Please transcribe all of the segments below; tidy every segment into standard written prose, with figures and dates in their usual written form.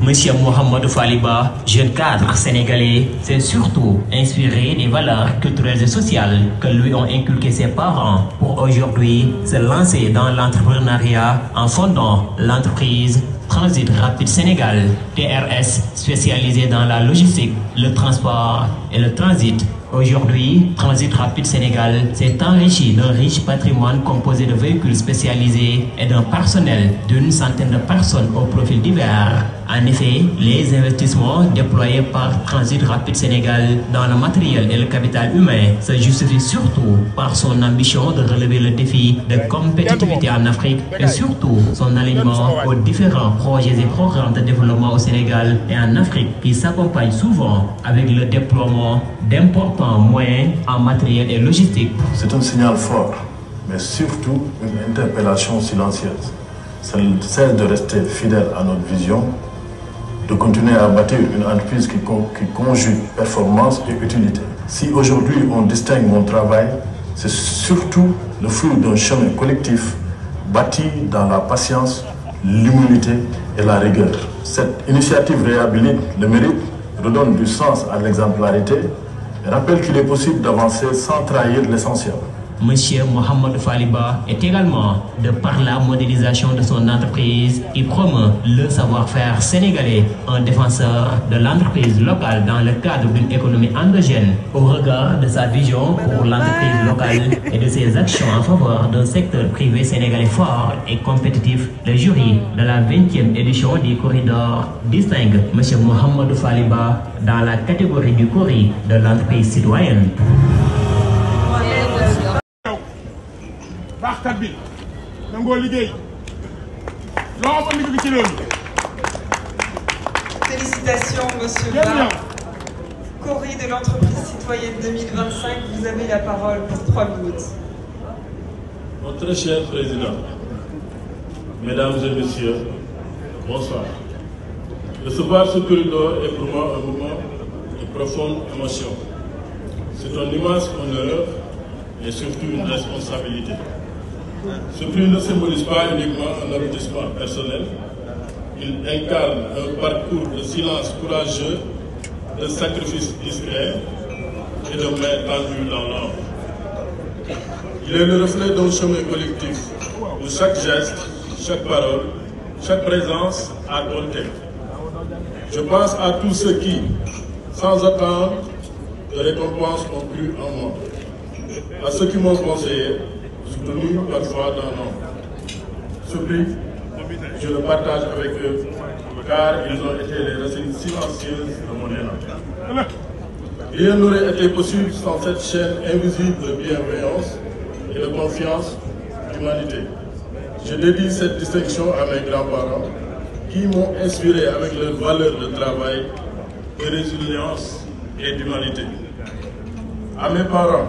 Monsieur Mohamed Faliba, jeune cadre sénégalais, s'est surtout inspiré des valeurs culturelles et sociales que lui ont inculquées ses parents pour aujourd'hui se lancer dans l'entrepreneuriat en fondant l'entreprise Transit Rapide Sénégal, TRS, spécialisée dans la logistique, le transport et le transit. Aujourd'hui, Transit Rapide Sénégal s'est enrichi d'un riche patrimoine composé de véhicules spécialisés et d'un personnel d'une centaine de personnes aux profils divers. En effet, les investissements déployés par Transit Rapide Sénégal dans le matériel et le capital humain se justifient surtout par son ambition de relever le défi de compétitivité en Afrique et surtout son alignement aux différents projets et programmes de développement au Sénégal et en Afrique qui s'accompagnent souvent avec le déploiement d'importants moyens en matériel et logistique. C'est un signal fort, mais surtout une interpellation silencieuse. Celle de rester fidèle à notre vision, de continuer à bâtir une entreprise qui conjugue performance et utilité. Si aujourd'hui on distingue mon travail, c'est surtout le fruit d'un chemin collectif bâti dans la patience, l'humilité et la rigueur. Cette initiative réhabilite le mérite, redonne du sens à l'exemplarité et rappelle qu'il est possible d'avancer sans trahir l'essentiel. Monsieur Mohamed Faliba est également, de par la modélisation de son entreprise, qui promeut le savoir-faire sénégalais, un défenseur de l'entreprise locale dans le cadre d'une économie endogène, au regard de sa vision pour l'entreprise locale et de ses actions en faveur d'un secteur privé sénégalais fort et compétitif. Le jury de la 20e édition du Corridor distingue Monsieur Mohamed Faliba dans la catégorie du Cori de l'entreprise citoyenne. Félicitations, monsieur Ba. Cori de l'entreprise citoyenne 2025, vous avez la parole pour 3 minutes. Mon très cher président, mesdames et messieurs, bonsoir. Recevoir ce corridor est pour moi un moment de profonde émotion. C'est un immense honneur et surtout une responsabilité. Ce prix ne symbolise pas uniquement un aboutissement personnel, il incarne un parcours de silence courageux, de sacrifice discret et de main tendue dans l'ombre. Il est le reflet d'un chemin collectif où chaque geste, chaque parole, chaque présence a compté. Je pense à tous ceux qui, sans attendre de récompense, ont cru en moi. À ceux qui m'ont conseillé, soutenu parfois dans l'ombre. Ce prix, je le partage avec eux, car ils ont été les racines silencieuses de mon élan. Rien n'aurait été possible sans cette chaîne invisible de bienveillance et de confiance d'humanité. Je dédie cette distinction à mes grands-parents qui m'ont inspiré avec leurs valeurs de travail, de résilience et d'humanité. À mes parents,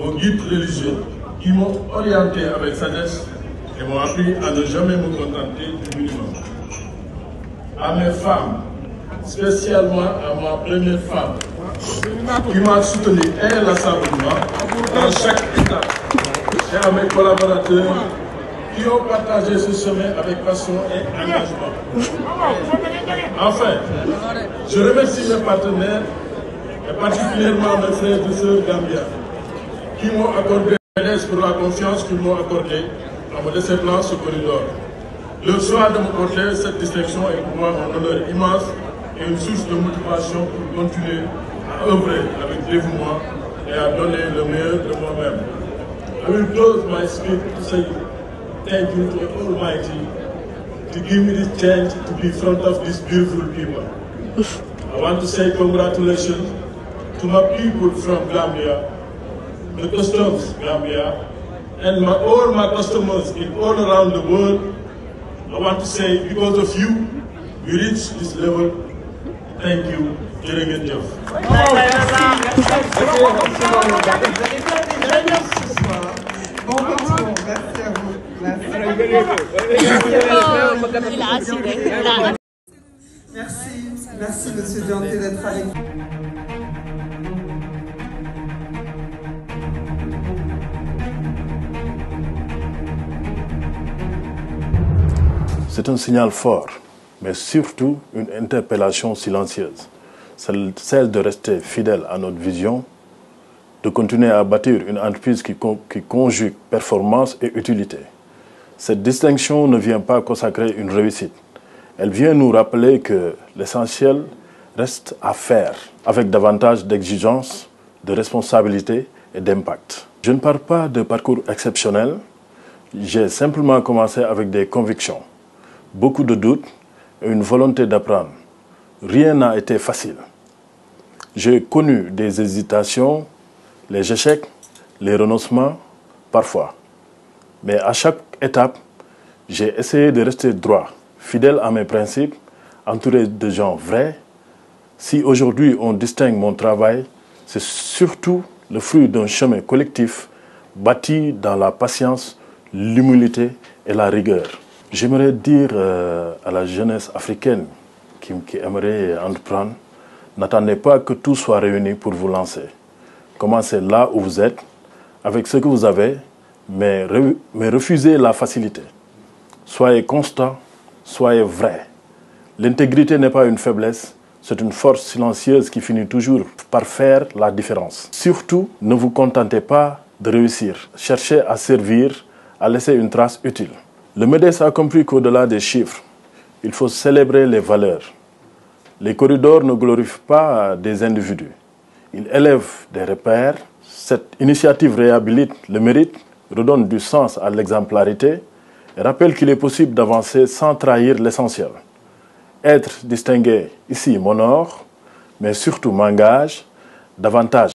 aux guides religieux qui m'ont orienté avec sagesse et m'ont appris à ne jamais me contenter du minimum. À mes femmes, spécialement à ma première femme, qui m'a soutenu inlassablement dans chaque étape, et à mes collaborateurs qui ont partagé ce chemin avec passion et engagement. Enfin, je remercie mes partenaires, et particulièrement mes frères et sœurs gambiens, qui m'ont accordé pour la confiance qu'ils m'ont accordée en me décernant ce corridor. Le choix de me porter cette distinction est pour moi un honneur immense et une source de motivation pour continuer à œuvrer avec dévouement et à donner le meilleur de moi-même. I will close my speech to say thank you to the Almighty to give me this chance to be in front of these beautiful people. I want to say congratulations to my people from Gambia, the customs Gambia, and all my customers in all around the world. I want to say, because of you, we reached this level. Thank you. Merci Monsieur Dianté d'être avec nous. C'est un signal fort, mais surtout une interpellation silencieuse. C'est celle de rester fidèle à notre vision, de continuer à bâtir une entreprise qui conjugue performance et utilité. Cette distinction ne vient pas consacrer une réussite. Elle vient nous rappeler que l'essentiel reste à faire, avec davantage d'exigence, de responsabilité et d'impact. Je ne parle pas de parcours exceptionnel, j'ai simplement commencé avec des convictions, beaucoup de doutes et une volonté d'apprendre. Rien n'a été facile. J'ai connu des hésitations, les échecs, les renoncements, parfois. Mais à chaque étape, j'ai essayé de rester droit, fidèle à mes principes, entouré de gens vrais. Si aujourd'hui on distingue mon travail, c'est surtout le fruit d'un chemin collectif bâti dans la patience, l'humilité et la rigueur. J'aimerais dire à la jeunesse africaine qui aimerait entreprendre, n'attendez pas que tout soit réuni pour vous lancer. Commencez là où vous êtes, avec ce que vous avez, mais refusez la facilité. Soyez constant, soyez vrai. L'intégrité n'est pas une faiblesse, c'est une force silencieuse qui finit toujours par faire la différence. Surtout, ne vous contentez pas de réussir. Cherchez à servir, à laisser une trace utile. Le MEDES a compris qu'au-delà des chiffres, il faut célébrer les valeurs. Les corridors ne glorifient pas des individus. Ils élèvent des repères. Cette initiative réhabilite le mérite, redonne du sens à l'exemplarité et rappelle qu'il est possible d'avancer sans trahir l'essentiel. Être distingué ici m'honore, mais surtout m'engage davantage